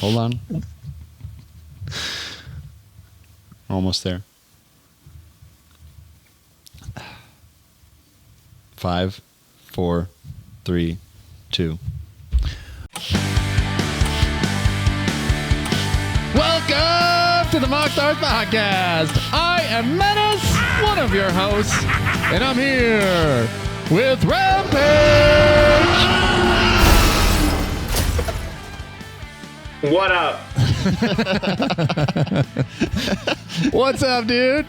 Hold on. Almost there. 5, 4, 3, 2. Welcome to the Mock Stars Podcast. I am Menace, one of your hosts, and I'm here with Rampage. What up? What's up, dude?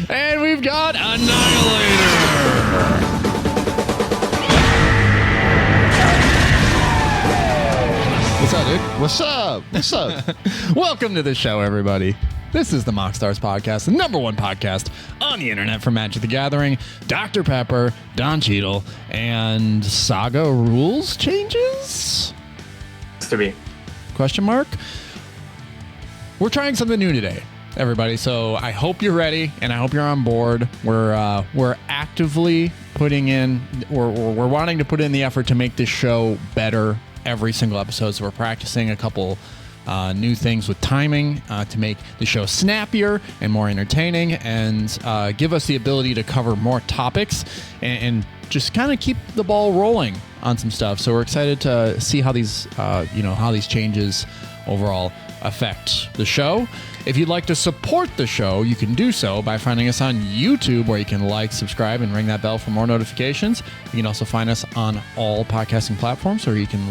And we've got Annihilator. What's up, dude? What's up? What's up? Welcome to the show, everybody. This is the Mock Stars Podcast, the number one podcast on the internet for Magic the Gathering. Dr. Pepper, Don Cheadle, and Saga rules changes? To be. Question mark? We're trying something new today, everybody. So I hope you're ready, and I hope you're on board. We're actively putting in, we're wanting to put in the effort to make this show better every single episode. So we're practicing a couple new things with timing to make the show snappier and more entertaining, and give us the ability to cover more topics and just kind of keep the ball rolling on some stuff. So we're excited to see how these how these changes overall affect the show. If you'd like to support the show, you can do so by finding us on YouTube, where you can like, subscribe, and ring that bell for more notifications. You can also find us on all podcasting platforms, or you can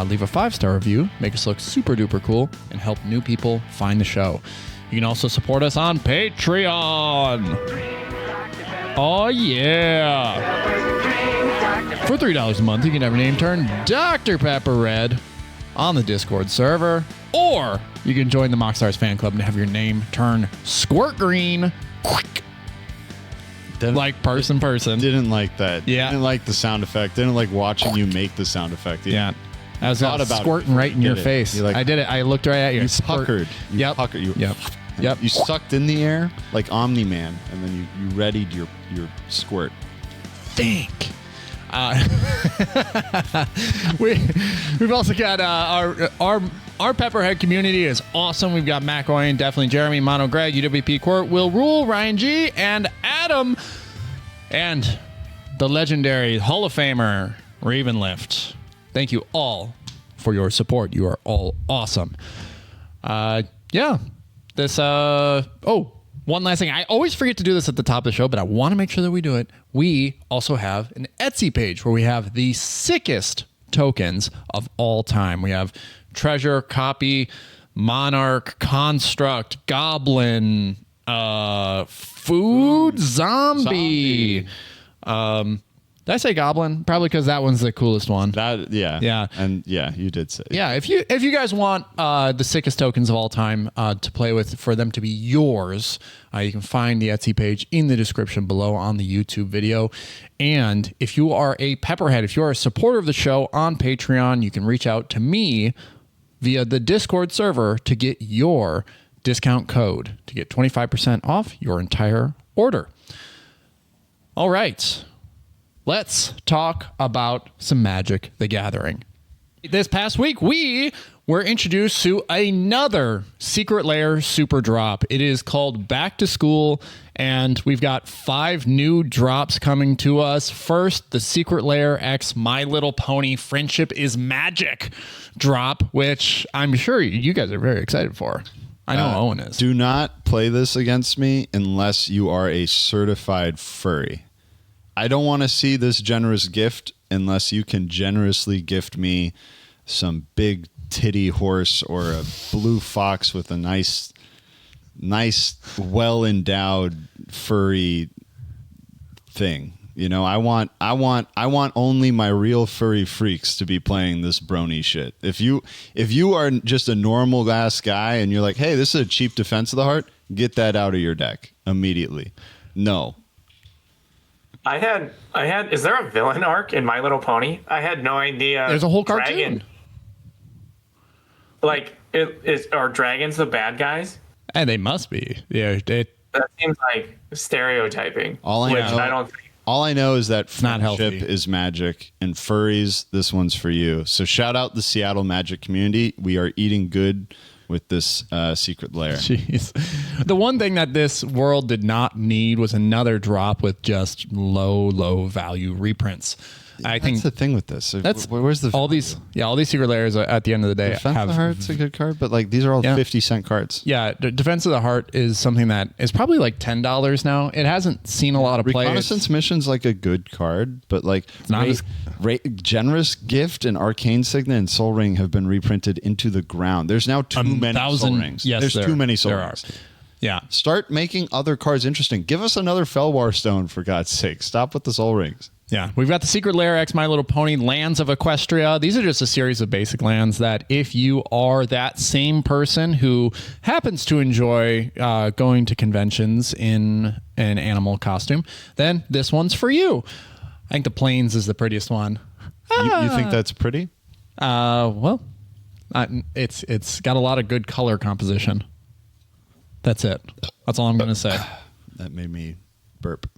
leave a 5-star review, make us look super duper cool, and help new people find the show. You can also support us on Patreon. Oh yeah. For $3 a month, you can have your name turned Dr. Pepper Red on the Discord server, or you can join the Mock Stars fan club and have your name turn Squirt Green. Like person. Didn't like that. Yeah. Didn't like the sound effect. Didn't like watching you make the sound effect. Yeah. I was thought about squirting right in your face. Like, I did it. I looked right at you. You puckered. You puckered. Yep. You sucked in the air like Omni-Man, and then you readied your squirt. Think. We've also got our Pepperhead community is awesome. We've got Mac Oyen, definitely Jeremy, Mono Greg, UWP Court, Will Rule, Ryan G, and Adam, and the legendary Hall of Famer Ravenlift. Thank you all for your support. You are all awesome. One last thing. I always forget to do this at the top of the show, but I want to make sure that we do it. We also have an Etsy page where we have the sickest tokens of all time. We have Treasure, Copy, Monarch, Construct, Goblin, Food, Zombie. Did I say Goblin? Probably because that one's the coolest one. Yeah. And yeah, you did say. Yeah, if you guys want the sickest tokens of all time to play with, for them to be yours, you can find the Etsy page in the description below on the YouTube video. And if you are a Pepperhead, if you are a supporter of the show on Patreon, you can reach out to me via the Discord server to get your discount code to get 25% off your entire order. All right. Let's talk about some Magic the Gathering. This past week, we were introduced to another Secret Lair super drop. It is called Back to School, and we've got 5 new drops coming to us. First, the Secret Lair X My Little Pony Friendship is Magic drop, which I'm sure you guys are very excited for. I know Owen is. Do not play this against me unless you are a certified furry. I don't want to see this generous gift unless you can generously gift me some big titty horse or a blue fox with a nice, well-endowed furry thing. You know, I want only my real furry freaks to be playing this brony shit. If you are just a normal ass guy and you're like, hey, this is a cheap Defense of the Heart, get that out of your deck immediately. No. I had. Is there a villain arc in My Little Pony? I had no idea. There's a whole cartoon. Are dragons the bad guys? And they must be. Yeah. That seems like stereotyping. All I All I know is that not friendship healthy. is magic, and furries, this one's for you. So shout out the Seattle Magic community. We are eating good with this secret lair. Jeez. The one thing that this world did not need was another drop with just low value reprints. I think that's the thing with this. that's Where's the all these secret layers at the end of the day Defense have of the Heart's a good card, but like these are all 50-cent cards. Yeah, Defense of the Heart is something that is probably like $10 now. It hasn't seen a lot of play. Reconnaissance Mission's like a good card, but like not as- Generous Gift and Arcane Signet and Soul Ring have been reprinted into the ground. There's now too many Soul Rings. Yes, there's too many Soul there Rings. are. Yeah. Start making other cards interesting. Give us another Felwar Stone, for God's sake. Stop with the Soul Rings. Yeah, we've got the Secret Lair X My Little Pony Lands of Equestria. These are just a series of basic lands that if you are that same person who happens to enjoy going to conventions in an animal costume, then this one's for you. I think the Plains is the prettiest one. You think that's pretty? Well, it's got a lot of good color composition. That's it. That's all I'm going to say. That made me burp.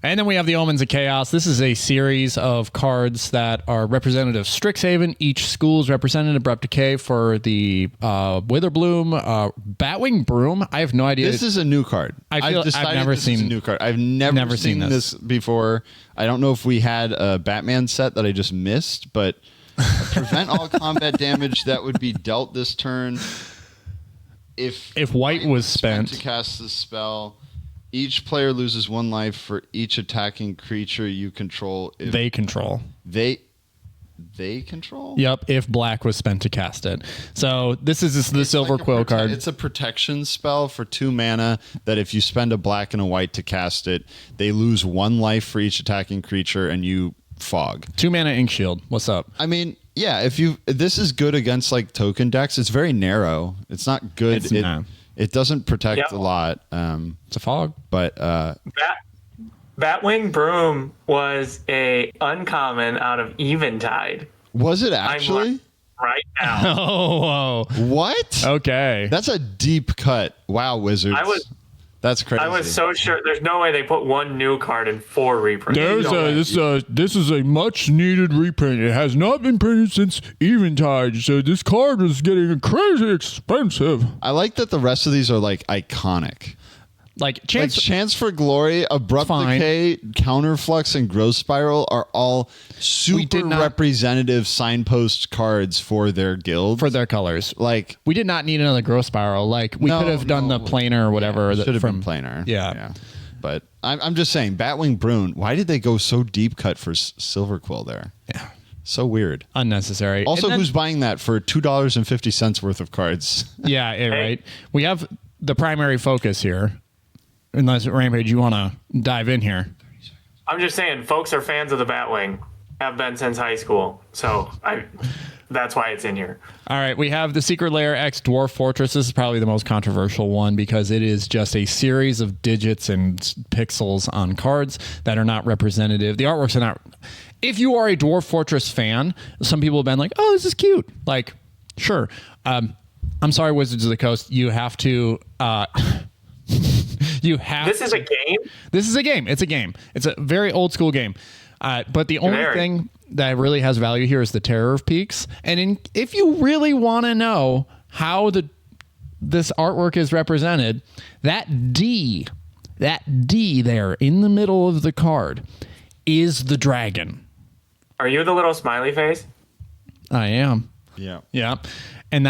And then we have the Omens of Chaos. This is a series of cards that are representative of Strixhaven. Each school is represented. Abrupt Decay for the Witherbloom, Batwing Broom. I have no idea. This is a new card. I've never seen a new card. I've never seen this before. I don't know if we had a Batman set that I just missed, but prevent all combat damage that would be dealt this turn. If white was spent to cast the spell. Each player loses 1 life for each attacking creature you control. If they control. They control? Yep, if black was spent to cast it. So this is the Silver Quill card. It's a protection spell for 2 mana that if you spend a black and a white to cast it, they lose 1 life for each attacking creature and you fog. 2 mana Ink Shield. What's up? I mean, yeah, this is good against like token decks. It's very narrow. It's not good. It doesn't protect a lot. It's a fog. But Batwing Broom was a uncommon out of Eventide. Was it actually? Right now. Oh, whoa. What? Okay. That's a deep cut. Wow, Wizards. That's crazy. I was so sure. There's no way they put 1 new card in 4 reprints. This is a much needed reprint. It has not been printed since Eventide, so this card is getting crazy expensive. I like that the rest of these are like iconic. Like Chance for Glory, Abrupt Decay, Counterflux, and Growth Spiral are all super representative signpost cards for their guilds. For their colors. Like, we did not need another Growth Spiral. Like, we could have done the planar or whatever. Yeah, should have been planar. Yeah. But I'm just saying, Batwing Broom, why did they go so deep cut for Silver Quill there? Yeah. So weird. Unnecessary. Also, who's buying that for $2.50 worth of cards? Yeah, right. We have the primary focus here. Unless, Rampage, you want to dive in here. I'm just saying, folks are fans of the Batwing. Have been since high school. So that's why it's in here. All right, we have the Secret Lair X Dwarf Fortress. This is probably the most controversial one because it is just a series of digits and pixels on cards that are not representative. The artworks are not... If you are a Dwarf Fortress fan, some people have been like, oh, this is cute. Like, sure. I'm sorry, Wizards of the Coast. You have to... This is a game? This is a game. It's a game. It's a very old school game. But the only thing that really has value here is the Terror of Peaks. And if you really want to know how this artwork is represented, that D there in the middle of the card is the dragon. Are you the little smiley face? I am. Yeah. Yeah. And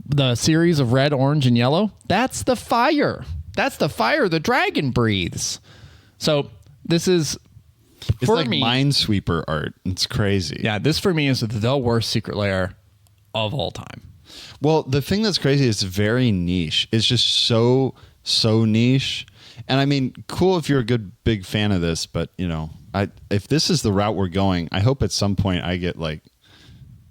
the series of red, orange, and yellow, that's the fire. That's the fire the dragon breathes. So this is, it's like Minesweeper art. It's crazy. Yeah, this for me is the worst Secret Lair of all time. Well, the thing that's crazy is it's very niche. It's just so niche. And I mean, cool if you're a good big fan of this, but if this is the route we're going, I hope at some point I get like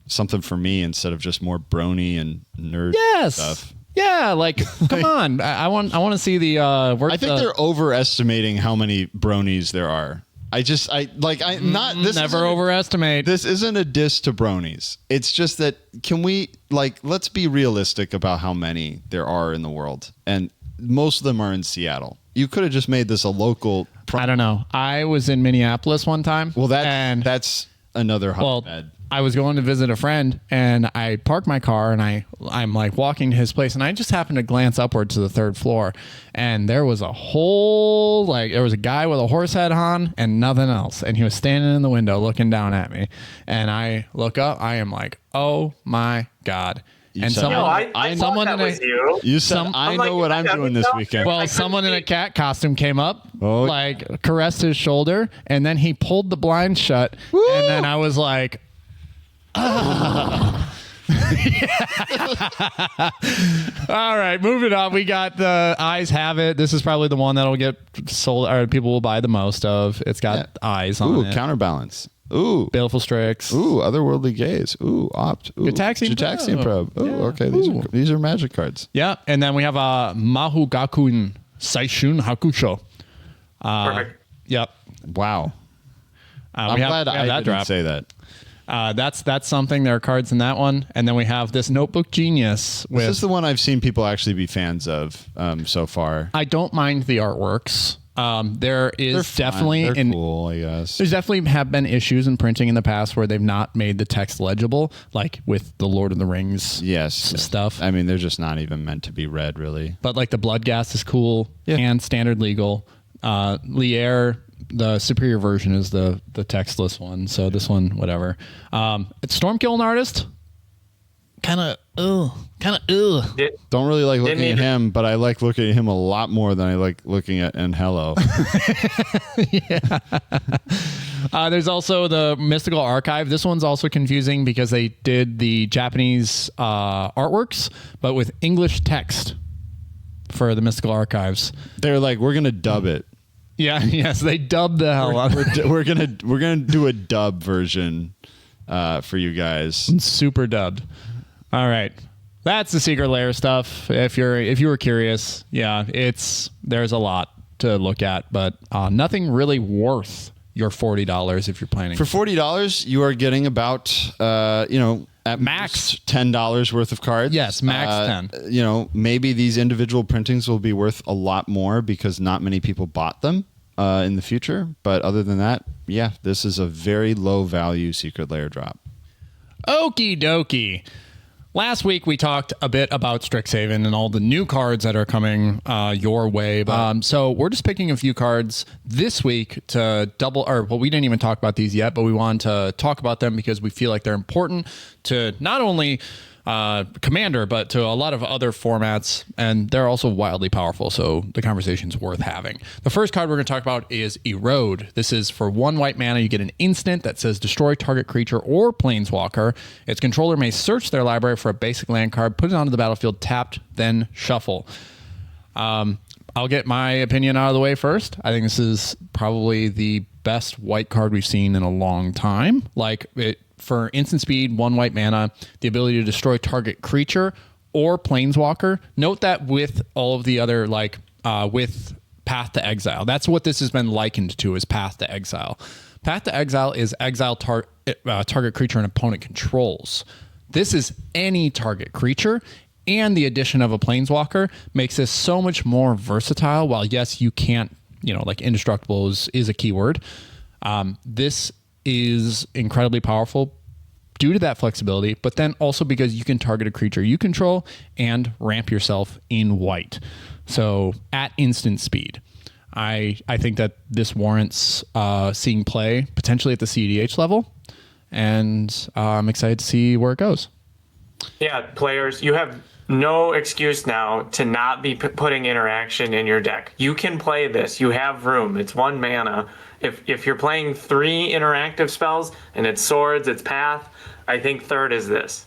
something for me instead of just more brony and nerd stuff. Yeah, like come on. I want to see the work. I think they're overestimating how many bronies there are. Never overestimate. This isn't a diss to bronies. It's just that let's be realistic about how many there are in the world. And most of them are in Seattle. You could have just made this a local. I don't know. I was in Minneapolis one time. Well, that's another hotbed. I was going to visit a friend, and I parked my car, and I'm like walking to his place, and I just happened to glance upward to the third floor, and there was a guy with a horse head on and nothing else, and he was standing in the window looking down at me, and I look up. I am like, oh my God. I thought that was you. You said, I know what I'm doing this weekend. Well, someone in a cat costume came up, caressed his shoulder, and then he pulled the blinds shut, and then I was like, all right, moving on. We got the Eyes Have It. This is probably the one that'll get sold, or people will buy the most of. It's got eyes on it. Counterbalance. Ooh, Baleful Strix. Ooh, Otherworldly Gaze. Ooh, Opt. Ooh, Gitaxian Probe. Ooh, okay. These are Magic cards. Yeah, and then we have Mahugakun Saishun Hakusho. Perfect. Yep. Wow. I'm glad I didn't say that. That's something. There are cards in that one, and then we have this Notebook Genius. This is the one I've seen people actually be fans of so far. I don't mind the artworks. They're cool, I guess. There's definitely have been issues in printing in the past where they've not made the text legible, like with the Lord of the Rings stuff. I mean, they're just not even meant to be read, really. But like the Bloodghast is cool and standard legal. Lair, the superior version, is the textless one. So this one, whatever. It's Stormkill an artist. Kind of. Don't really like looking at him, but I like looking at him a lot more than I like looking at Hello. There's also the Mystical Archive. This one's also confusing because they did the Japanese artworks, but with English text for the Mystical Archives. They're like, we're gonna dub it. Yeah. Yes, they dubbed the hell out of it. We're gonna do a dub version for you guys. Super dubbed. All right. That's the Secret Lair stuff. If you were curious, there's a lot to look at, but nothing really worth your $40 if you're planning. For $40, you are getting about at max $10 worth of cards. Yes, max 10. Maybe these individual printings will be worth a lot more because not many people bought them in the future. But other than that, this is a very low value Secret Lair drop. Okie dokie. Last week, we talked a bit about Strixhaven and all the new cards that are coming your way. So we're just picking a few cards this week to we didn't even talk about these yet, but we wanted to talk about them because we feel like they're important to not only Commander, but to a lot of other formats, and they're also wildly powerful, so the conversation's worth having. The first card we're going to talk about is Erode. This is for 1 white mana. You get an instant that says destroy target creature or planeswalker. Its controller may search their library for a basic land card, put it onto the battlefield tapped, then shuffle. I'll get my opinion out of the way first. I think this is probably the best white card we've seen in a long time. For instant speed, 1 white mana, the ability to destroy target creature or planeswalker. Note that with all of the other, with Path to Exile. That's what this has been likened to, is Path to Exile. Path to Exile is exile target creature an opponent controls. This is any target creature, and the addition of a planeswalker makes this so much more versatile. While, yes, you can't, indestructible is a keyword. This is incredibly powerful due to that flexibility, but then also because you can target a creature you control and ramp yourself in white. So at instant speed, I think that this warrants seeing play potentially at the cEDH level, and I'm excited to see where it goes. Yeah, players, you have no excuse now to not be putting interaction in your deck. You can play this. You have room. It's 1 mana. If you're playing 3 interactive spells and it's swords, it's path, I think third is this.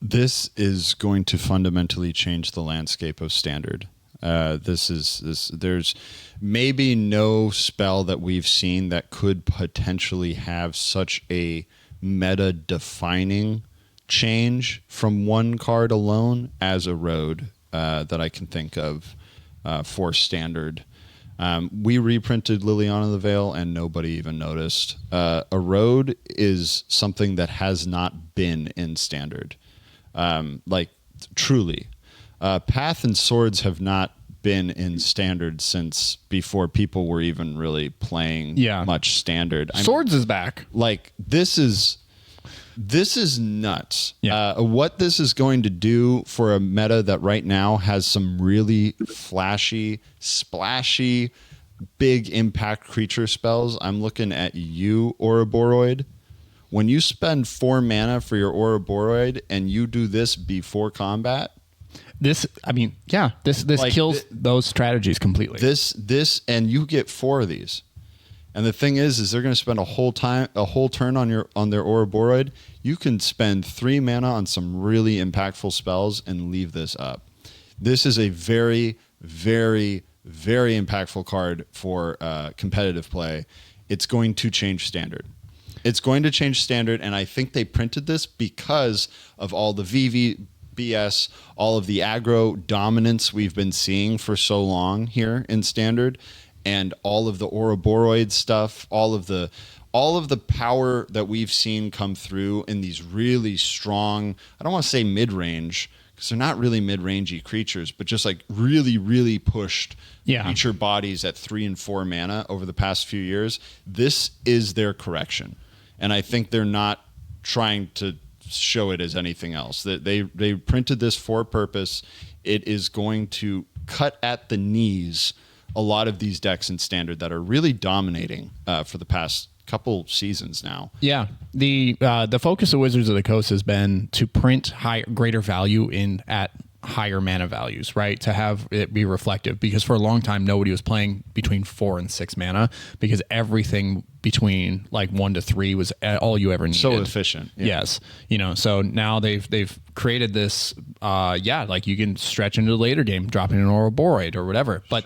This is going to fundamentally change the landscape of Standard. There's maybe no spell that we've seen that could potentially have such a meta-defining change from 1 card alone as Erode that I can think of for Standard. We reprinted Liliana the Veil and nobody even noticed. Erode is something that has not been in Standard. Truly. Path and Swords have not been in Standard since before people were even really playing much Standard. Swords is back. Like, this is nuts. Yeah. What this is going to do for a meta that right now has some really flashy, splashy, big impact creature spells. I'm looking at you, Ouroboros. When you spend 4 mana for your Ouroboros and you do this before combat, this like, kills those strategies completely. This, and you get 4 of these. And the thing is they're going to spend a whole turn on their Ouroboros. You can spend 3 mana on some really impactful spells and leave this up. This is a very, very, very impactful card for competitive play. It's going to change Standard. It's going to change Standard, and I think they printed this because of all the VVBS, all of the aggro dominance we've been seeing for so long here in Standard, and all of the Ouroboros stuff, all of the power that we've seen come through in these really strong, I don't want to say mid-range, because they're not really mid-rangey creatures, but just like really, really pushed creature bodies at 3 and 4 mana over the past few years. This is their correction. And I think they're not trying to show it as anything else. That they printed this for a purpose. It is going to cut at the knees a lot of these decks in Standard that are really dominating for the past couple seasons now. Yeah, the focus of Wizards of the Coast has been to print greater value at higher mana values, right? To have it be reflective, because for a long time nobody was playing between 4 and 6 mana because everything between like 1 to 3 was all you ever needed. So efficient. Yeah. Yes. So now they've created this like you can stretch into the later game, dropping an Ouroboros or whatever. But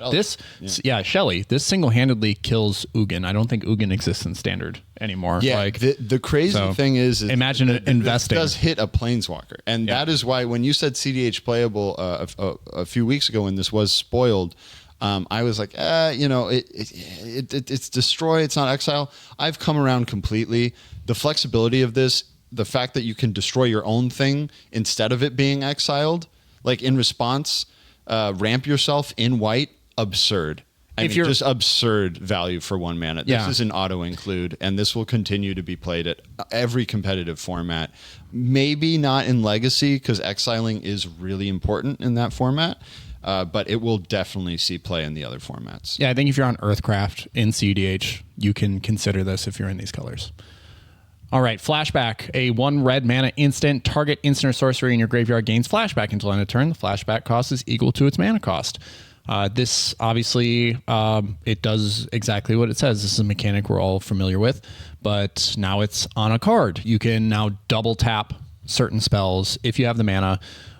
Shelly. Shelly, this single-handedly kills Ugin. I don't think Ugin exists in Standard anymore. Yeah, like, the crazy thing is imagine investing. It does hit a Planeswalker. And that is why when you said cEDH playable a few weeks ago when this was spoiled, I was like, it's destroy, it's not exile. I've come around completely. The flexibility of this, the fact that you can destroy your own thing instead of it being exiled, like in response, ramp yourself in white, absurd. Just absurd value for 1 mana. This is an auto include, and this will continue to be played at every competitive format. Maybe not in Legacy, because exiling is really important in that format. But it will definitely see play in the other formats. Yeah, I think if you're on Earthcraft in cEDH, you can consider this if you're in these colors. All right, Flashback. A 1 red mana instant. Target instant or sorcery in your graveyard gains flashback until end of turn. The flashback cost is equal to its mana cost. This, obviously, it does exactly what it says. This is a mechanic we're all familiar with, but now it's on a card. You can now double tap certain spells if you have the mana.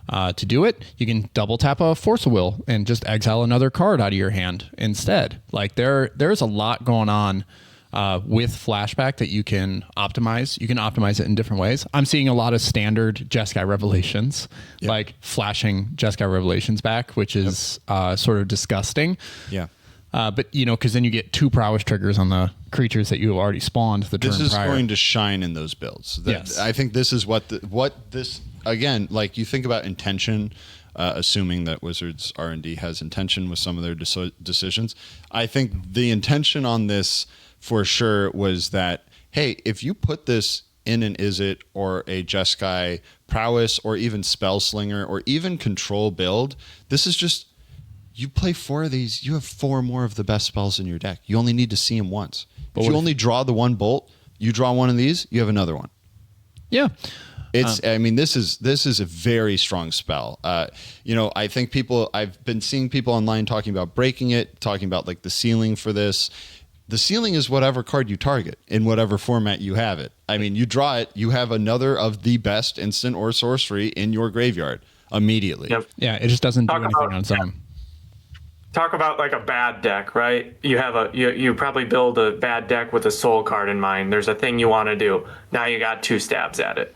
To do it, you can double tap a Force of Will and just exile another card out of your hand instead. Like there's a lot going on with Flashback that you can optimize. You can optimize it in different ways. I'm seeing a lot of standard Jeskai Revelations, like flashing Jeskai Revelations back, which is sort of disgusting. Yeah. But because then you get 2 prowess triggers on the creatures that you have already spawned the turn prior. This is going to shine in those builds. Yes. I think this is what this, again, like you think about intention, assuming that Wizards R&D has intention with some of their decisions. I think the intention on this for sure was that, hey, if you put this in an Izzet or a Jeskai prowess or even Spellslinger or even control build, this is just, you play 4 of these, you have 4 more of the best spells in your deck. You only need to see them once. But if you only draw the 1 bolt, you draw 1 of these, you have another one. Yeah. This is a very strong spell. I think I've been seeing people online talking about breaking it, talking about like the ceiling for this. The ceiling is whatever card you target in whatever format you have it. I mean, you draw it, you have another of the best instant or sorcery in your graveyard immediately. Yep. Yeah, it just doesn't do anything on its own. Talk about like a bad deck, right? You have you probably build a bad deck with a soul card in mind. There's a thing you want to do. Now you got 2 stabs at it.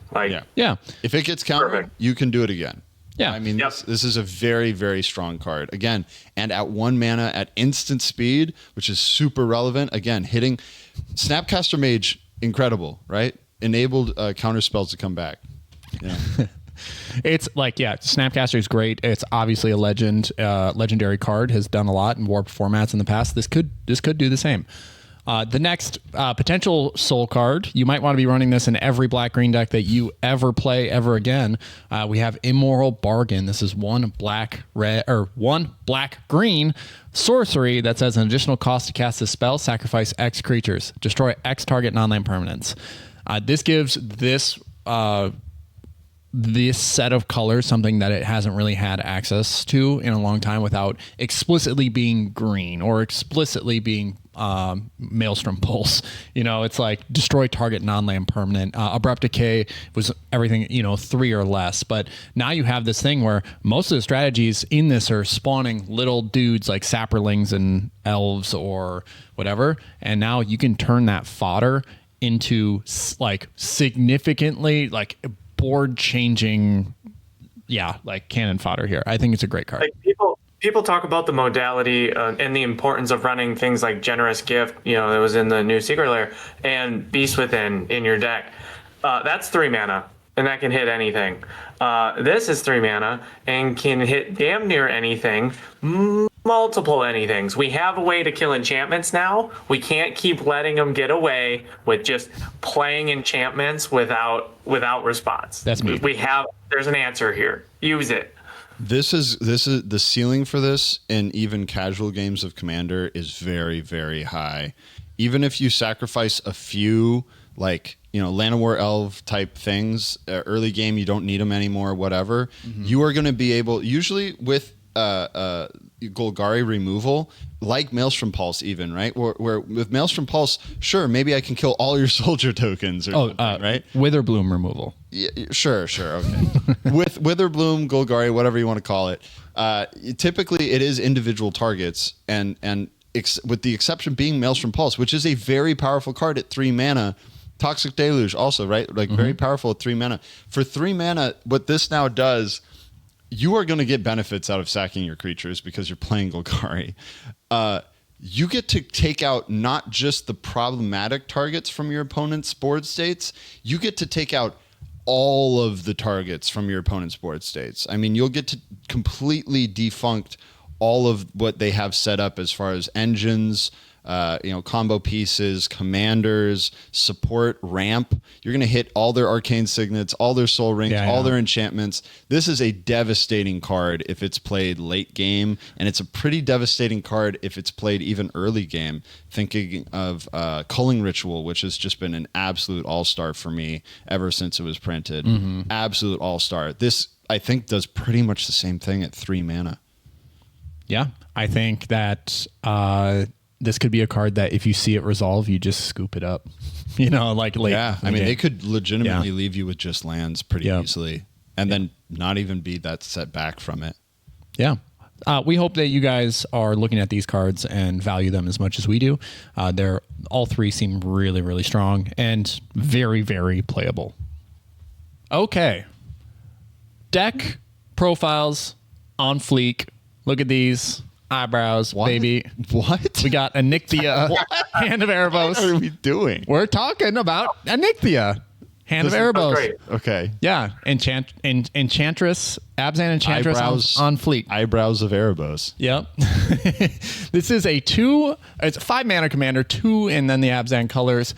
Yeah. If it gets countered, you can do it again. Yeah. I mean, this is a very, very strong card. Again, and at 1 mana at instant speed, which is super relevant. Again, hitting Snapcaster Mage, incredible, right? Enabled counter spells to come back. Yeah. It's like, yeah, Snapcaster is great. It's obviously a legendary card, has done a lot in warped formats in the past. This could do the same. The next potential soul card, you might want to be running this in every black-green deck that you ever play ever again. We have Immoral Bargain. This is one black-green sorcery that says an additional cost to cast this spell, sacrifice X creatures, destroy X target non-land permanents. This gives this set of colors something that it hasn't really had access to in a long time without explicitly being green or explicitly being Maelstrom Pulse. It's like destroy target non-land permanent. Abrupt Decay was everything 3 or less, but now you have this thing where most of the strategies in this are spawning little dudes like sapperlings and elves or whatever, and now you can turn that fodder into like significantly like board changing cannon fodder here. I think it's a great card. Like people talk about the modality and the importance of running things like Generous Gift, that was in the new Secret Lair, and Beast Within in your deck. That's 3 mana, and that can hit anything. This is 3 mana and can hit damn near anything, multiple anythings. We have a way to kill enchantments now. We can't keep letting them get away with just playing enchantments without response. That's me. There's an answer here. Use it. This is the ceiling for this in even casual games of Commander is very, very high. Even if you sacrifice a few Land of War Elf type things, early game you don't need them anymore, whatever. Mm-hmm. You are going to be able, usually with Golgari removal, like Maelstrom Pulse even, right? Where with Maelstrom Pulse, sure, maybe I can kill all your soldier tokens or something, right? Witherbloom removal. Yeah, sure, okay. With Witherbloom, Golgari, whatever you want to call it, typically it is individual targets, and with the exception being Maelstrom Pulse, which is a very powerful card at 3 mana. Toxic Deluge also, right? Like very powerful at 3 mana. For 3 mana, what this now does, you are going to get benefits out of sacking your creatures because you're playing Golgari. You get to take out not just the problematic targets from your opponent's board states, you get to take out all of the targets from your opponent's board states. I mean, you'll get to completely defunct all of what they have set up as far as engines, combo pieces, commanders, support, ramp. You're going to hit all their arcane signets, all their soul rings, all their enchantments. This is a devastating card if it's played late game, and it's a pretty devastating card if it's played even early game. Thinking of Culling Ritual, which has just been an absolute all-star for me ever since it was printed. Mm-hmm. Absolute all-star. This, I think, does pretty much the same thing at 3 mana. Yeah, I think that this could be a card that if you see it resolve, you just scoop it up. Late. Yeah, I mean, they could legitimately leave you with just lands pretty easily, and then not even be that set back from it. Yeah. We hope that you guys are looking at these cards and value them as much as we do. They're all 3 seem really, really strong and very, very playable. Okay. Deck profiles on fleek. Look at these eyebrows, baby. What? We got Anikthea, Hand of Erebos. What are we doing? We're talking about Anikthea, Hand of Erebos. Great. Okay. Yeah. Enchantress, Abzan Enchantress on fleek. Eyebrows of Erebos. Yep. This is it's a 5 mana commander, 2 and then the Abzan colors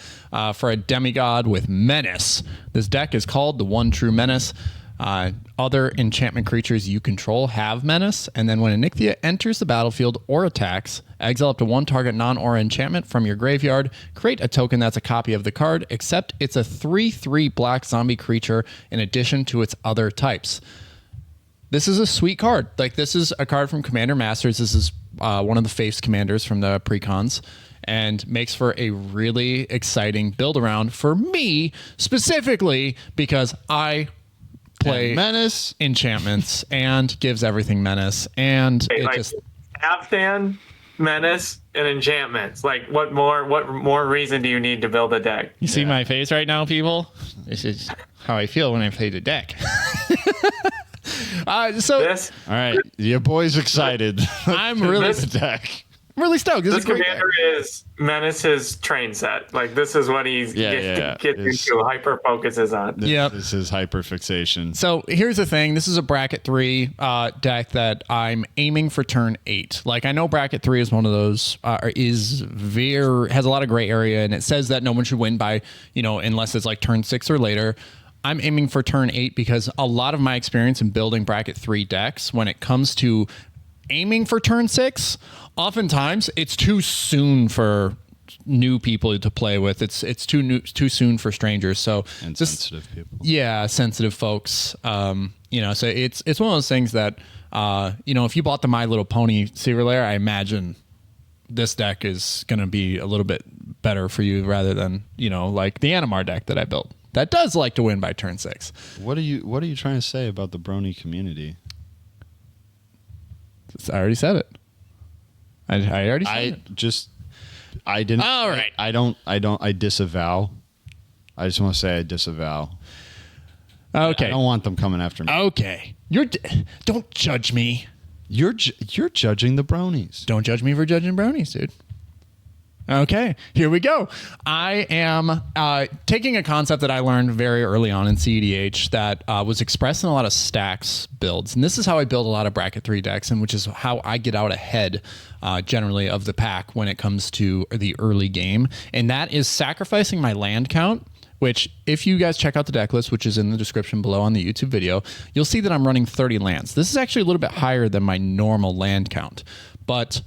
for a demigod with menace. This deck is called the One True Menace. Other enchantment creatures you control have menace, and then when Anikthea enters the battlefield or attacks, exile up to 1 target non-aura enchantment from your graveyard, create a token that's a copy of the card, except it's a 3/3 black zombie creature in addition to its other types. This is a sweet card. Like, this is a card from Commander Masters. This is one of the Faith's commanders from the precons, and makes for a really exciting build around for me, specifically because I play menace enchantments and gives everything menace, and Abzan, menace, and enchantments. Like, what more reason do you need to build a deck? You see my face right now, people? This is how I feel when I play the deck. All right, your boy's excited. I'm really the deck. I'm really stoked. This commander is Menace's train set. Like, this is what he's gets into, hyper focuses on. This is his hyper fixation. So here's the thing. This is a bracket 3 deck that I'm aiming for turn 8. Like, I know bracket 3 is one of those, has a lot of gray area, and it says that no one should win by, unless it's like turn 6 or later. I'm aiming for turn 8 because a lot of my experience in building bracket 3 decks, when it comes to aiming for turn 6, oftentimes it's too soon for new people to play with. It's too soon for strangers. So sensitive people. Yeah, sensitive folks. So it's one of those things that if you bought the My Little Pony Secret Lair, I imagine this deck is going to be a little bit better for you rather than like the Animar deck that I built that does like to win by turn 6. What are you trying to say about the Brony community? I already said it. I already said it. I didn't. All right. I disavow. I just want to say I disavow. Okay. I don't want them coming after me. Okay. Don't judge me. You're judging the bronies. Don't judge me for judging bronies, dude. Okay, here we go. I am taking a concept that I learned very early on in cEDH that was expressed in a lot of stacks builds. And this is how I build a lot of bracket 3 decks, and which is how I get out ahead generally of the pack when it comes to the early game. And that is sacrificing my land count, which if you guys check out the deck list, which is in the description below on the YouTube video, you'll see that I'm running 30 lands. This is actually a little bit higher than my normal land count. But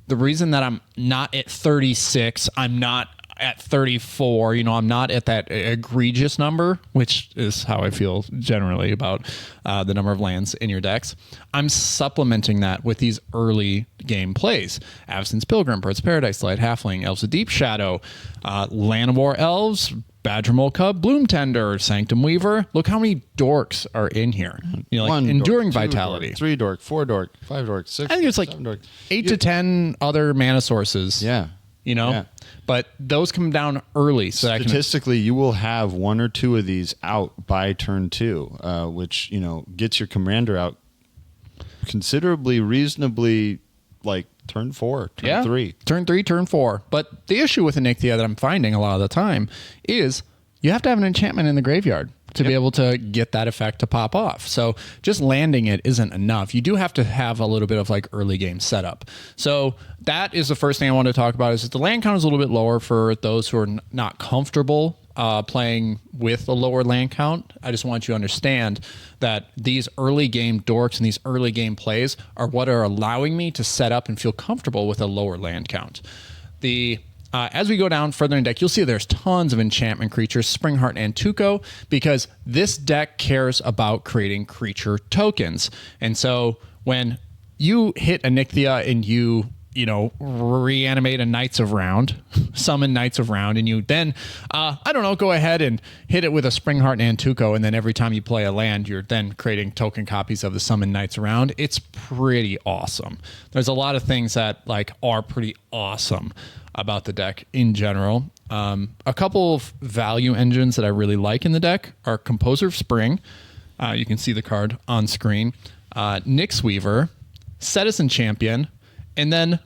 the reason that I'm not at 36, I'm not at 34, I'm not at that egregious number, which is how I feel generally about the number of lands in your decks. I'm supplementing that with these early game plays. Avacyn's Pilgrim, Bird's Paradise Light, Halfling, Elves of Deep Shadow, Llanowar Elves, Badgermole Cub, Bloom Tender, Sanctum Weaver. Look how many dorks are in here. Enduring dork, Vitality. Dork, 3 dork, 4 dork, 5 dork, 6 I think it's like 8 to 10 other mana sources. Yeah. But those come down early. So statistically, you will have 1 or 2 of these out by turn 2, which, gets your commander out considerably, reasonably, like turn 4, turn 3. Turn 3, turn 4. But the issue with Anikthea that I'm finding a lot of the time is you have to have an enchantment in the graveyard to be able to get that effect to pop off. So just landing it isn't enough. You do have to have a little bit of like early game setup. So that is the first thing I want to talk about is that the land count is a little bit lower for those who are not comfortable playing with a lower land count. I just want you to understand that these early game dorks and these early game plays are what are allowing me to set up and feel comfortable with a lower land count. As we go down further in deck, you'll see there's tons of enchantment creatures, Springheart and Tuco, because this deck cares about creating creature tokens. And so when you hit Anikthea and you reanimate a Knights of Round, summon Knights of Round, and you then, go ahead and hit it with a Springheart and Tuco, and then every time you play a land, you're then creating token copies of the summoned Knights Around. It's pretty awesome. There's a lot of things that are pretty awesome about the deck in general. A couple of value engines that I really like in the deck are Composer of Spring. You can see the card on screen. Nyx Weaver, Citizen Champion, and then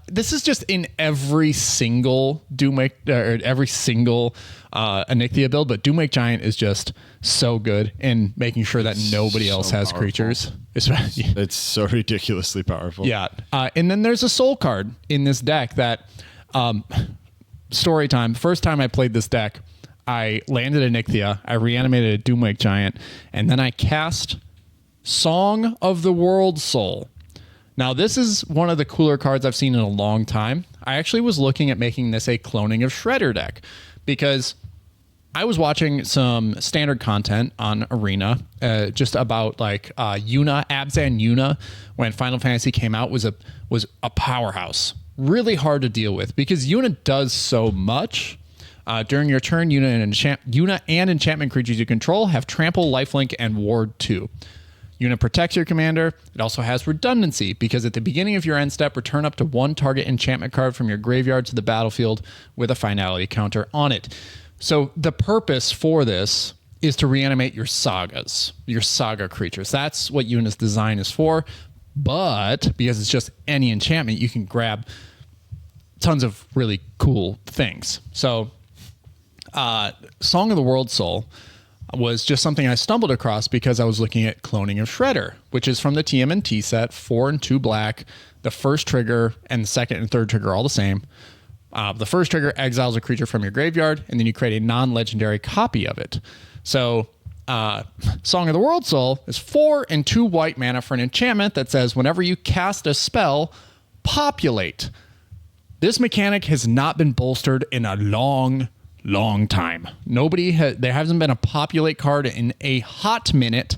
this is just in every single Anikthea build, but Doomwake Giant is just so good in making sure that nobody else has powerful creatures. It's so ridiculously powerful. Yeah. And then there's a soul card in this deck that story time. First time I played this deck, I landed Anikthea, I reanimated a Doomwake Giant, and then I cast Song of the World Soul. Now, this is one of the cooler cards I've seen in a long time. I actually was looking at making this a cloning of Shredder deck because I was watching some standard content on Arena just about Yuna, Abzan Yuna, when Final Fantasy came out, was a powerhouse. Really hard to deal with because Yuna does so much. During your turn, Yuna and enchantment creatures you control have Trample, Lifelink, and Ward 2. Yuna protects your commander. It also has redundancy because at the beginning of your end step, return up to 1 target enchantment card from your graveyard to the battlefield with a finality counter on it. So the purpose for this is to reanimate your sagas, your saga creatures. That's what Yuna's design is for. But because it's just any enchantment, you can grab tons of really cool things. So Song of the World Soul was just something I stumbled across because I was looking at Cloning of Shredder, which is from the TMNT set, 4 and 2 black. The first trigger and the second and third trigger are all the same. The first trigger exiles a creature from your graveyard, and then you create a non-legendary copy of it. So Song of the World Soul is 4 and 2 white mana for an enchantment that says whenever you cast a spell, populate. This mechanic has not been bolstered in a long time. There hasn't been a populate card in a hot minute.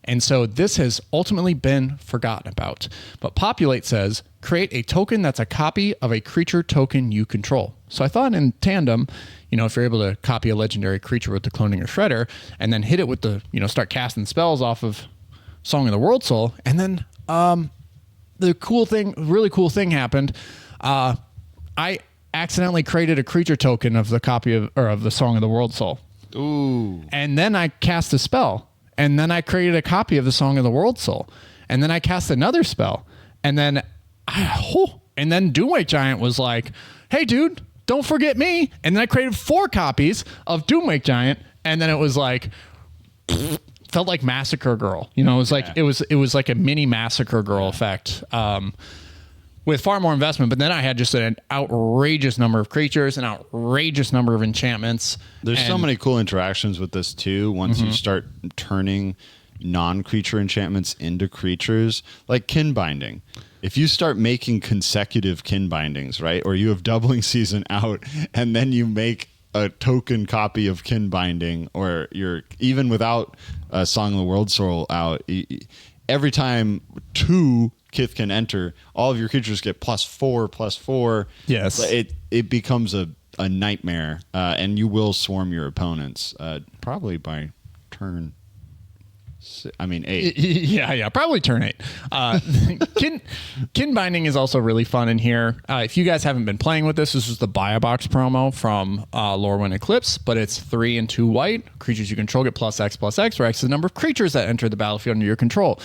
And so this has ultimately been forgotten about. But populate says create a token that's a copy of a creature token you control. So I thought in tandem, if you're able to copy a legendary creature with the Cloning or Shredder and then hit it with the, start casting spells off of Song of the World Soul. And then really cool thing happened. I accidentally created a creature token of the copy of the Song of the World Soul. Ooh. And then I cast a spell. And then I created a copy of the Song of the World Soul. And then I cast another spell. And then Doomwake Giant was like, hey, dude, don't forget me. And then I created 4 copies of Doomwake Giant. And then it was like, felt like Massacre Girl. It was like, it was like a mini Massacre Girl effect. With far more investment, but then I had just an outrageous number of creatures, an outrageous number of enchantments. There's so many cool interactions with this too. Once you start turning non-creature enchantments into creatures, like kin binding. If you start making consecutive kin bindings, right, or you have doubling season out, and then you make a token copy of kin binding, or you're even without Song of the World Soul out, every time 2 Kith can enter, all of your creatures get +4/+4. Yes. It becomes a nightmare, and you will swarm your opponents, probably by turn 8. Yeah, probably turn 8. Kin binding is also really fun in here. If you guys haven't been playing with this is the Buy a Box promo from Lorwyn Eclipse, but it's 3 and 2 white. Creatures you control get +X/+X, where X is the number of creatures that enter the battlefield under your control.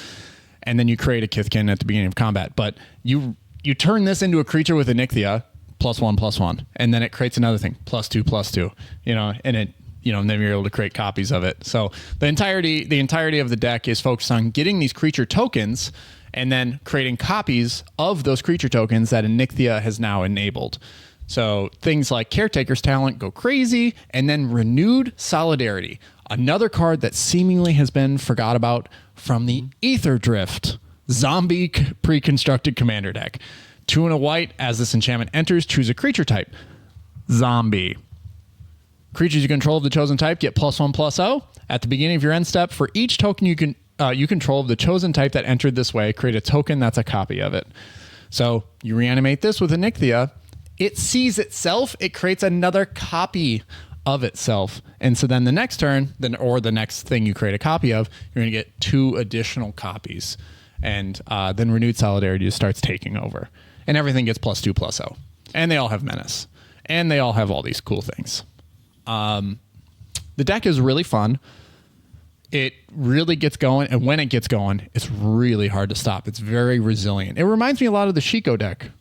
And then you create a Kithkin at the beginning of combat. But you turn this into a creature with Anikthea, +1/+1, and then it creates another thing, +2/+2. And it, and then you're able to create copies of it. So the entirety of the deck is focused on getting these creature tokens and then creating copies of those creature tokens that Anikthea has now enabled. So things like Caretaker's Talent go crazy, and then Renewed Solidarity, another card that seemingly has been forgot about from the Ether Drift zombie pre-constructed commander deck. 2 and a white, as this enchantment enters, choose a creature type. Zombie. Creatures you control of the chosen type get +1/+0. At the beginning of your end step, for each token you control of the chosen type that entered this way, create a token that's a copy of it. So you reanimate this with Anikthea. It sees itself. It creates another copy of itself. And so then the next turn, or the next thing you create a copy of, you're going to get 2 additional copies. And then Renewed Solidarity just starts taking over. And everything gets +2/+0. And they all have Menace. And they all have all these cool things. The deck is really fun. It really gets going. And when it gets going, it's really hard to stop. It's very resilient. It reminds me a lot of the Shiko deck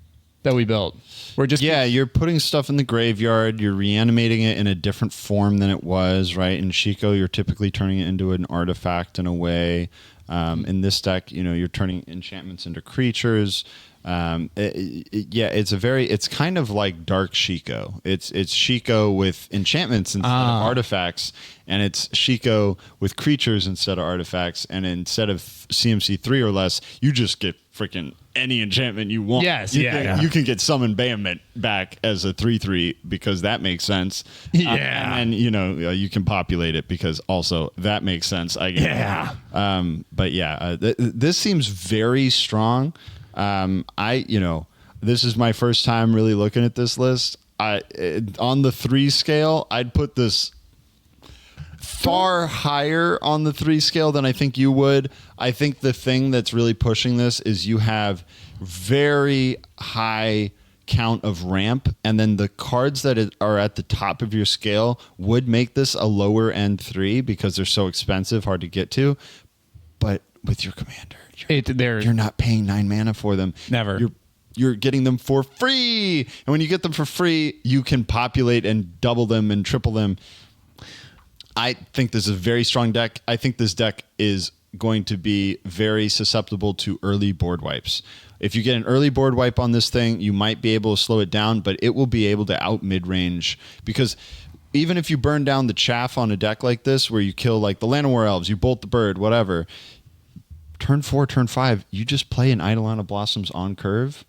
that we built. You're putting stuff in the graveyard, you're reanimating it in a different form than it was, right? In Shiko, you're typically turning it into an artifact in a way. In this deck, you're turning enchantments into creatures. It's kind of like Dark Shiko. It's Shiko with enchantments instead of artifacts, and it's Shiko with creatures instead of artifacts. And instead of CMC 3 or less, you just get freaking any enchantment you want. Yes, you can get Summon Bahamut back as a 3/3 because that makes sense. Yeah, and you can populate it because also that makes sense. I guess. Yeah. This seems very strong. This is my first time really looking at this list. On the 3 scale, I'd put this far higher on the 3 scale than I think you would. I think the thing that's really pushing this is you have very high count of ramp, and then the cards that are at the top of your scale would make this a lower end 3 because they're so expensive, hard to get to. But with your commander, you're not paying 9 mana for them. Never. you're getting them for free. And when you get them for free, you can populate and double them and triple them. I think this is a very strong deck. I think this deck is going to be very susceptible to early board wipes. If you get an early board wipe on this thing, you might be able to slow it down, but it will be able to out mid-range, because even if you burn down the chaff on a deck like this, where you kill like the Llanowar Elves, you bolt the bird, whatever, turn 4, turn 5, you just play an Eidolon of Blossoms on curve,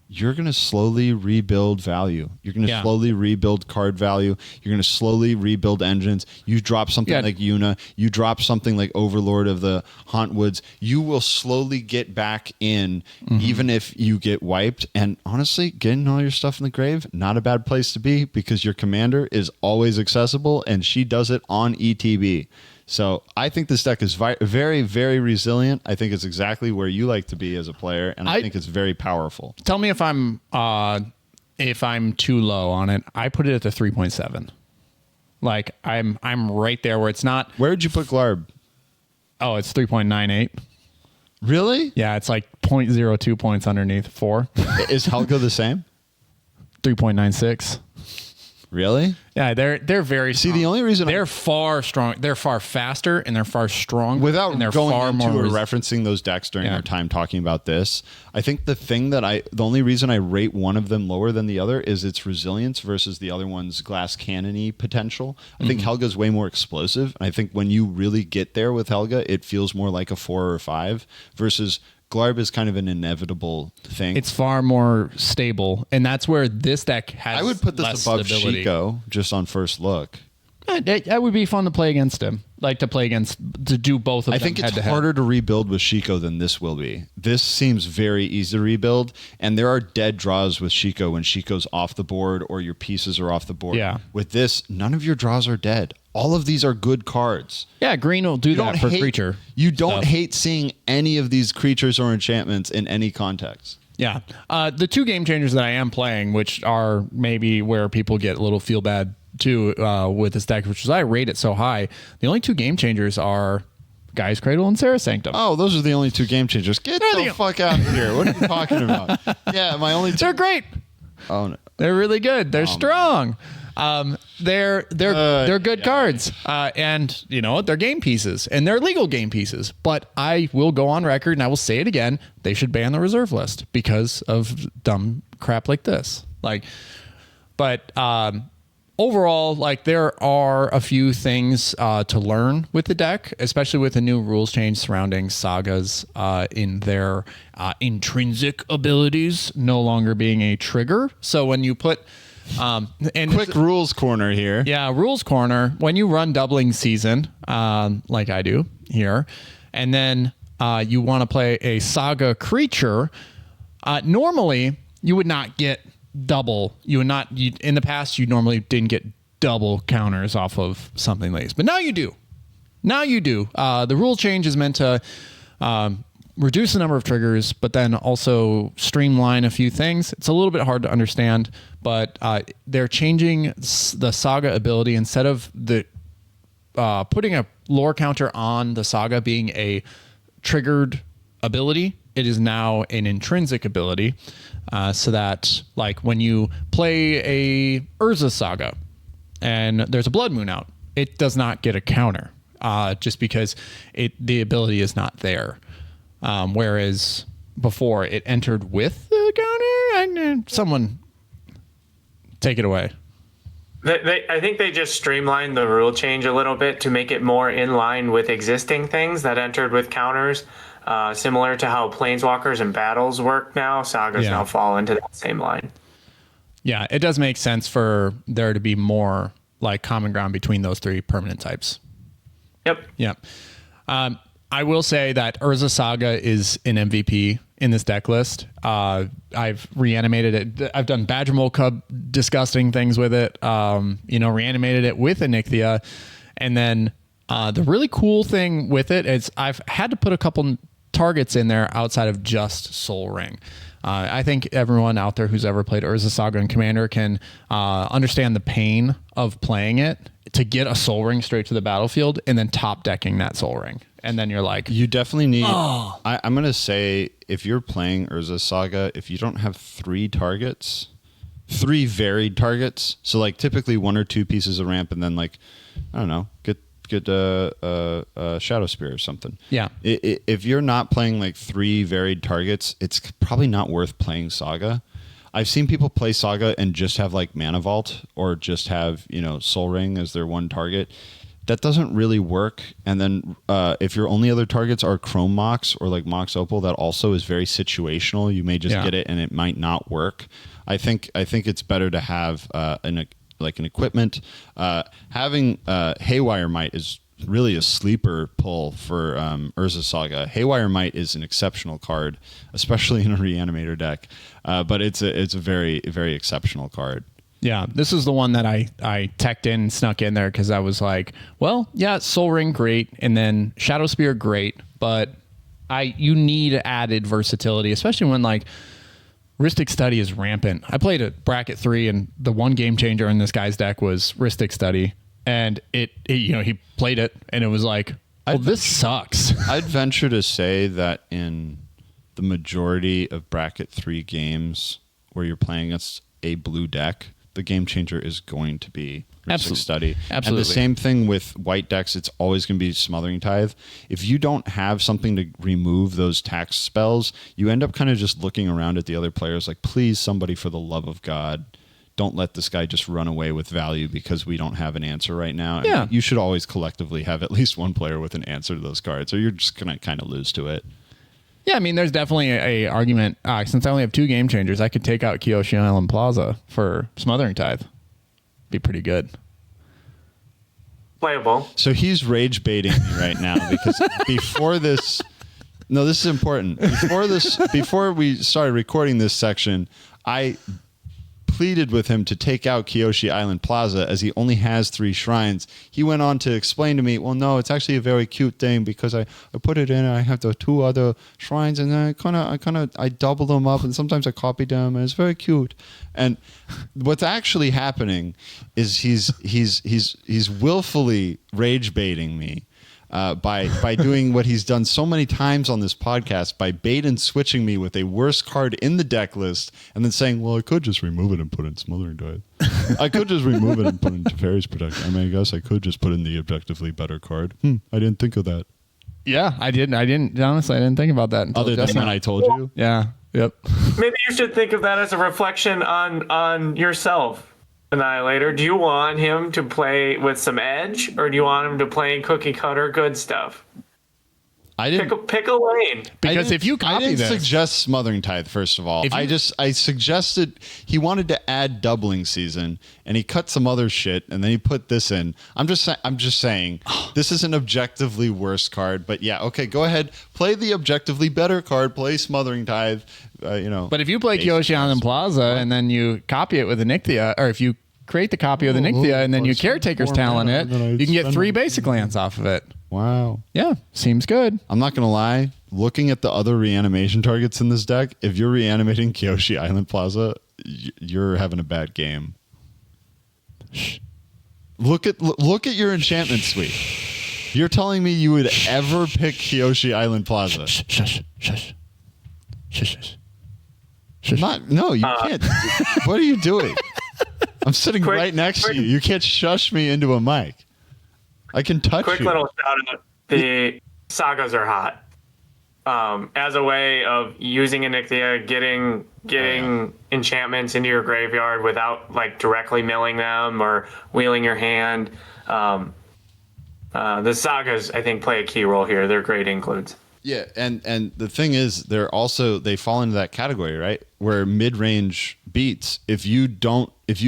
you're going to slowly rebuild value. You're going to slowly rebuild card value. You're going to slowly rebuild engines. You drop something like Yuna. You drop something like Overlord of the Hauntwoods. You will slowly get back in, even if you get wiped. And honestly, getting all your stuff in the grave, not a bad place to be, because your commander is always accessible, and she does it on ETB. So I think this deck is very, very resilient. I think it's exactly where you like to be as a player, and I think it's very powerful. Tell me if I'm too low on it. I put it at the 3.7. Like I'm right there where it's not. Where would you put Glarb? Oh, it's 3.98. Really? Yeah, it's like 0.02 points underneath 4. Is Helga the same? 3.96. Really? Yeah, they're very strong. See, the only reason they're far strong, they're far faster, and they're far strong. Without and they're going far into more or referencing those decks during our time talking about this, I think the only reason I rate one of them lower than the other is its resilience versus the other one's glass cannon-y potential. I think Helga's way more explosive. I think when you really get there with Helga, it feels more like a 4 or a 5 versus Glarb is kind of an inevitable thing. It's far more stable, and that's where this deck has. I would put this above stability. Shiko just on first look. That would be fun to play against him. Like to do both of them. I think it's harder to rebuild with Shiko than this will be. This seems very easy to rebuild, and there are dead draws with Shiko when Shiko's off the board or your pieces are off the board. Yeah. With this, none of your draws are dead. All of these are good cards. Yeah, green will do that for creature. You don't hate seeing any of these creatures or enchantments in any context. Yeah. The 2 game changers that I am playing, which are maybe where people get a little feel bad too with this deck, which is I rate it so high. The only 2 game changers are Gaia's Cradle and Sarah Sanctum. Oh, those are the only 2 game changers. Get the fuck out of here. What are you talking about? Yeah, my only 2. They're great. Oh, no. They're really good. They're strong. They're good cards, and you know they're game pieces, and they're legal game pieces. But I will go on record, and I will say it again: they should ban the reserve list because of dumb crap like this. Overall, like there are a few things to learn with the deck, especially with the new rules change surrounding sagas in their intrinsic abilities no longer being a trigger. So when you put quick rules corner here. Yeah, rules corner. When you run doubling season, like I do here, and then you want to play a saga creature, normally you would not get double. In the past, you normally didn't get double counters off of something like this, but now you do. The rule change is meant to reduce the number of triggers, but then also streamline a few things. It's a little bit hard to understand, but they're changing the saga ability. Instead of the putting a lore counter on the saga being a triggered ability, it is now an intrinsic ability, so that like when you play a Urza saga and there's a blood moon out, it does not get a counter just because the ability is not there. Whereas before it entered with the counter, and someone take it away. I think they just streamlined the rule change a little bit to make it more in line with existing things that entered with counters. Similar to how Planeswalkers and Battles work now, Sagas now fall into that same line. Yeah, it does make sense for there to be more like common ground between those 3 permanent types. Yep. I will say that Urza Saga is an MVP in this deck list. I've reanimated it. I've done Badgermole Cub disgusting things with it. Reanimated it with Anikthea. And then the really cool thing with it is I've had to put a couple targets in there outside of just Sol Ring. I think everyone out there who's ever played Urza Saga and Commander can understand the pain of playing it to get a Sol Ring straight to the battlefield and then top decking that Sol Ring. And then you're like... You definitely need... Oh. I'm going to say, if you're playing Urza Saga, if you don't have 3 targets, 3 varied targets, so like typically 1 or 2 pieces of ramp and then like, I don't know, get a Shadow Spear or something. Yeah. If you're not playing like 3 varied targets, it's probably not worth playing Saga. I've seen people play Saga and just have like Mana Vault or just have, Sol Ring as their one target. That doesn't really work. And then if your only other targets are Chrome Mox or like Mox Opal, that also is very situational. You may just get it and it might not work. I think it's better to have an equipment. Having Haywire Might is really a sleeper pull for Urza Saga. Haywire Might is an exceptional card, especially in a Reanimator deck. But it's a very, very exceptional card. Yeah, this is the one that I teched in and snuck in there because I was like, well, yeah, Sol Ring, great. And then Shadow Spear, great. But you need added versatility, especially when like Rhystic Study is rampant. I played at bracket 3 and the one game changer in this guy's deck was Rhystic Study. And he played it and it was like, well, this sucks. I'd venture to say that in the majority of bracket 3 games where you're playing against a blue deck, the game changer is going to be Rhystic Study. Absolutely. And the same thing with white decks, it's always going to be Smothering Tithe. If you don't have something to remove those tax spells, you end up kind of just looking around at the other players like, please, somebody, for the love of God, don't let this guy just run away with value because we don't have an answer right now. Yeah. You should always collectively have at least one player with an answer to those cards, or you're just going to kind of lose to it. Yeah, I mean, there's definitely a argument. Since I only have 2 game changers, I could take out Kyoshi Island Plaza for Smothering Tithe. Be pretty good. Playable. So he's rage baiting me right now because before this... No, this is important. Before we started recording this section, I pleaded with him to take out Kyoshi Island Plaza as he only has 3 shrines. He went on to explain to me, well, no, it's actually a very cute thing because I put it in and I have the 2 other shrines and then I double them up and sometimes I copy them and it's very cute. And what's actually happening is he's willfully rage baiting me. By doing what he's done so many times on this podcast, by bait and switching me with a worse card in the deck list and then saying, well, I could just remove it and put in Smothering Tithe. I could just remove it and put in Teferi's Protection. I mean, I guess I could just put in the objectively better card. I didn't think of that. Yeah, I didn't. Honestly, I didn't think about that until other than when I told you. Yeah. Yep. Maybe you should think of that as a reflection on yourself. Annihilator, do you want him to play with some edge, or do you want him to play cookie cutter good stuff? I didn't pick a lane. Because if you copy I didn't this, suggest Smothering Tithe. First of all, I suggested he wanted to add Doubling Season, and he cut some other shit, and then he put this in. I'm just saying this is an objectively worse card, but yeah, okay, go ahead, play the objectively better card, play Smothering Tithe. But if you play Kyoshi Island Plaza and then you copy it with Anikthea, or if you create the copy of the Anikthea and then you Caretaker's Talent it, you can get 3 basic lands off of it. Wow. Yeah, seems good. I'm not going to lie. Looking at the other reanimation targets in this deck, if you're reanimating Kyoshi Island Plaza, you're having a bad game. Shh. Look at your enchantment suite. You're telling me you would ever pick Kyoshi Island Plaza? Shush. No, you can't. What are you doing? I'm sitting right next to you. You can't shush me into a mic. I can touch you. Quick little shout out. The sagas are hot. As a way of using Anikthea, getting enchantments into your graveyard without like directly milling them or wheeling your hand. The sagas, I think, play a key role here. They're great includes. Yeah, and the thing is, they fall into that category, right? Where mid-range beats. If you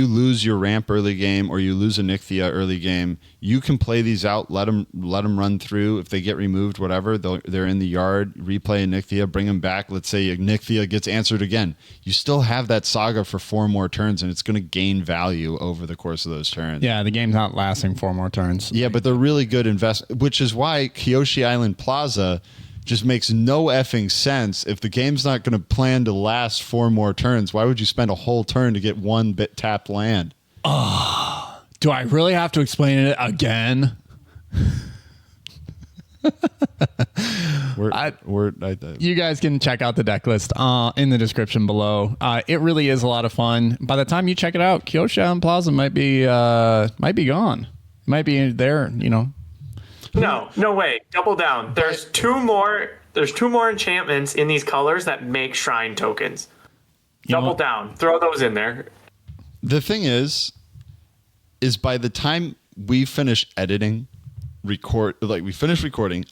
lose your ramp early game or you lose a Anikthea early game, you can play these out, let them run through. If they get removed, whatever, they're in the yard, replay Anikthea, bring them back. Let's say Anikthea gets answered again. You still have that saga for 4 more turns, and it's going to gain value over the course of those turns. Yeah, the game's not lasting 4 more turns. Yeah, but they're really good which is why Kyoshi Island Plaza just makes no effing sense. If the game's not going to plan to last 4 more turns, why would you spend a whole turn to get 1 bit tapped land? Do I really have to explain it again? You guys can check out the deck list in the description below. It really is a lot of fun. By the time you check it out, Kyoshi Island Plaza might be gone. Might be there, you know. No way. Double down. There's two more enchantments in these colors that make shrine tokens. Double down. Throw those in there. The thing is by the time we finish editing, recording,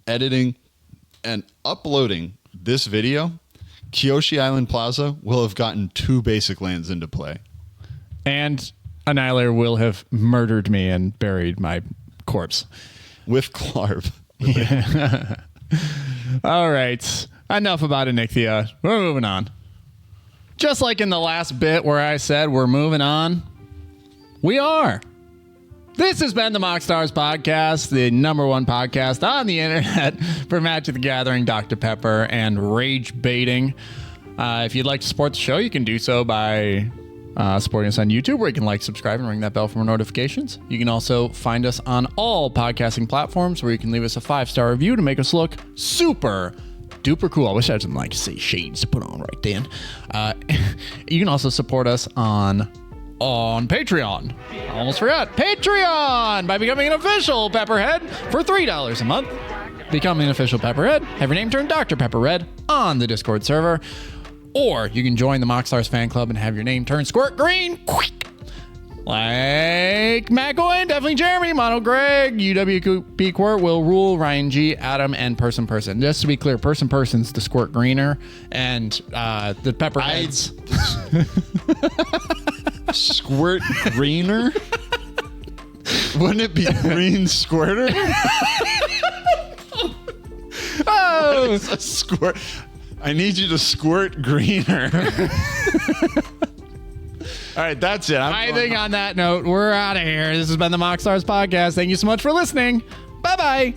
editing, and uploading this video, Kyoshi Island Plaza will have gotten 2 basic lands into play. And Annihilator will have murdered me and buried my corpse. With Clarv. Yeah. All right. Enough about Anikthea. We're moving on. Just like in the last bit where I said we're moving on, we are. This has been the Mockstars Podcast, the #1 podcast on the internet for Magic the Gathering, Dr. Pepper, and rage baiting. If you'd like to support the show, you can do so by supporting us on YouTube, where you can like, subscribe, and ring that bell for more notifications. You can also find us on all podcasting platforms, where you can leave us a 5-star review to make us look super duper cool. I wish I didn't like say shades to put on right then. You can also support us on Patreon. I almost forgot. Patreon! By becoming an official Pepperhead for $3 a month. Becoming an official Pepperhead, have your name turned Dr. Pepper Red on the Discord server. Or you can join the Mockstars fan club and have your name turned Squirt Green. Like Matt Goin, definitely Jeremy, Mono Greg, UWP Quirt, Will Rule, Ryan G, Adam, and Person. Just to be clear, Person's the Squirt Greener, and the Pepperheads. Squirt Greener? Wouldn't it be Green Squirter? Oh, a squirt. I need you to squirt greener. All right, that's it. I think on that note, we're out of here. This has been the Mockstars Podcast. Thank you so much for listening. Bye-bye.